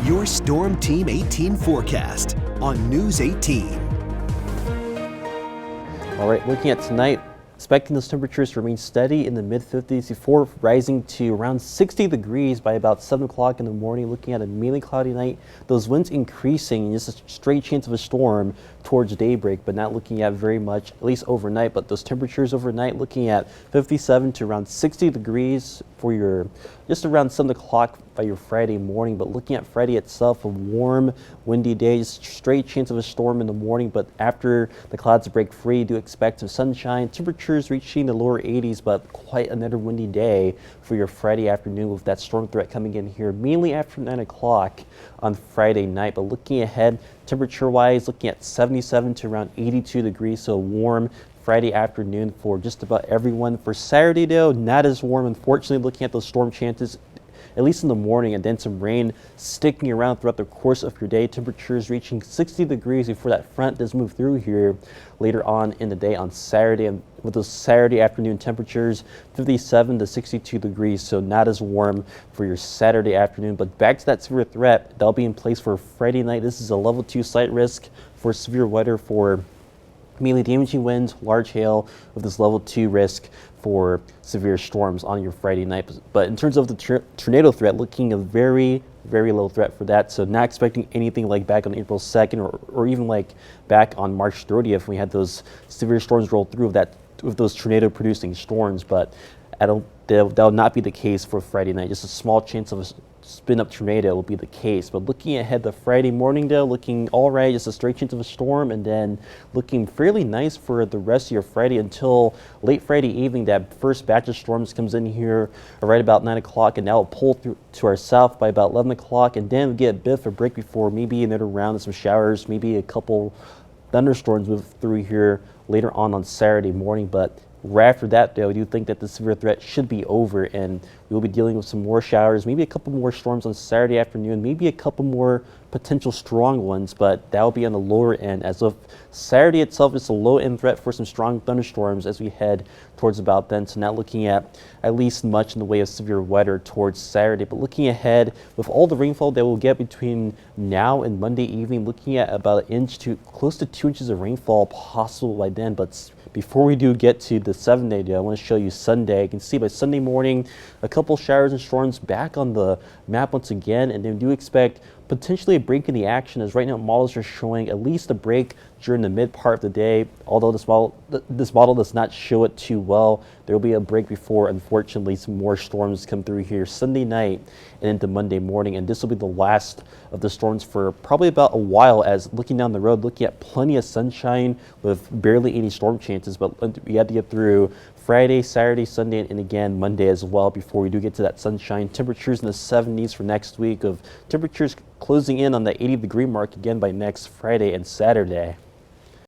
Your Storm Team 18 forecast on News 18. All right, looking at tonight, expecting those temperatures to remain steady in the mid-50s before rising to around 60 degrees by about 7 o'clock in the morning. Looking at a mainly cloudy night, those winds increasing, and just a straight chance of a storm towards daybreak, but not looking at very much, at least overnight. But those temperatures overnight looking at 57 to around 60 degrees for your just around 7 o'clock by your Friday morning. But looking at Friday itself, a warm, windy day, just straight chance of a storm in the morning. But after the clouds break free, do expect some sunshine. Temperatures reaching the lower 80s, but quite another windy day for your Friday afternoon with that storm threat coming in here mainly after 9 o'clock on Friday night. But looking ahead, temperature-wise, looking at 77 to around 82 degrees, so warm Friday afternoon for just about everyone. For Saturday, though, not as warm. Unfortunately, looking at those storm chances, at least in the morning, and then some rain sticking around throughout the course of your day. Temperatures reaching 60 degrees before that front does move through here later on in the day on Saturday. And with those Saturday afternoon temperatures, 57 to 62 degrees, so not as warm for your Saturday afternoon. But back to that severe threat, that'll be in place for Friday night. This is a level 2 slight risk for severe weather for mainly damaging winds, large hail, with this level 2 risk for severe storms on your Friday night. But in terms of the tornado threat, looking a very, very low threat for that. So not expecting anything like back on April 2nd or even like back on March 30th when we had those severe storms roll through with those tornado producing storms. But that'll not be the case for Friday night. Just a small chance of a spin-up tornado will be the case. But looking ahead to Friday morning, though, looking all right, just a straight chance of a storm, and then looking fairly nice for the rest of your Friday until late Friday evening. That first batch of storms comes in here right about 9 o'clock, and that will pull through to our south by about 11 o'clock, and then we get a bit of a break before maybe another round of some showers, maybe a couple thunderstorms move through here later on Saturday morning. But right after that, though, I do think that the severe threat should be over, and we'll be dealing with some more showers, maybe a couple more storms on Saturday afternoon, maybe a couple more potential strong ones, but that will be on the lower end. As of Saturday itself, it's a low-end threat for some strong thunderstorms as we head towards about then. So not looking at least much in the way of severe weather towards Saturday. But looking ahead, with all the rainfall that we'll get between now and Monday evening, looking at about an inch to close to 2 inches of rainfall possible by then. But before we do get to the 7-day day, I want to show you Sunday. You can see by Sunday morning, a couple showers and storms back on the map once again, and then do expect potentially a break in the action, as right now models are showing at least a break during the mid part of the day. Although this model does not show it too well, there will be a break before, unfortunately, some more storms come through here Sunday night and into Monday morning. And this will be the last of the storms for probably about a while, as looking down the road, looking at plenty of sunshine with barely any storm chances. But we had to get through Friday, Saturday, Sunday, and again Monday as well before we do get to that sunshine. Temperatures in the 70s for next week, of temperatures closing in on the 80-degree mark again by next Friday and Saturday.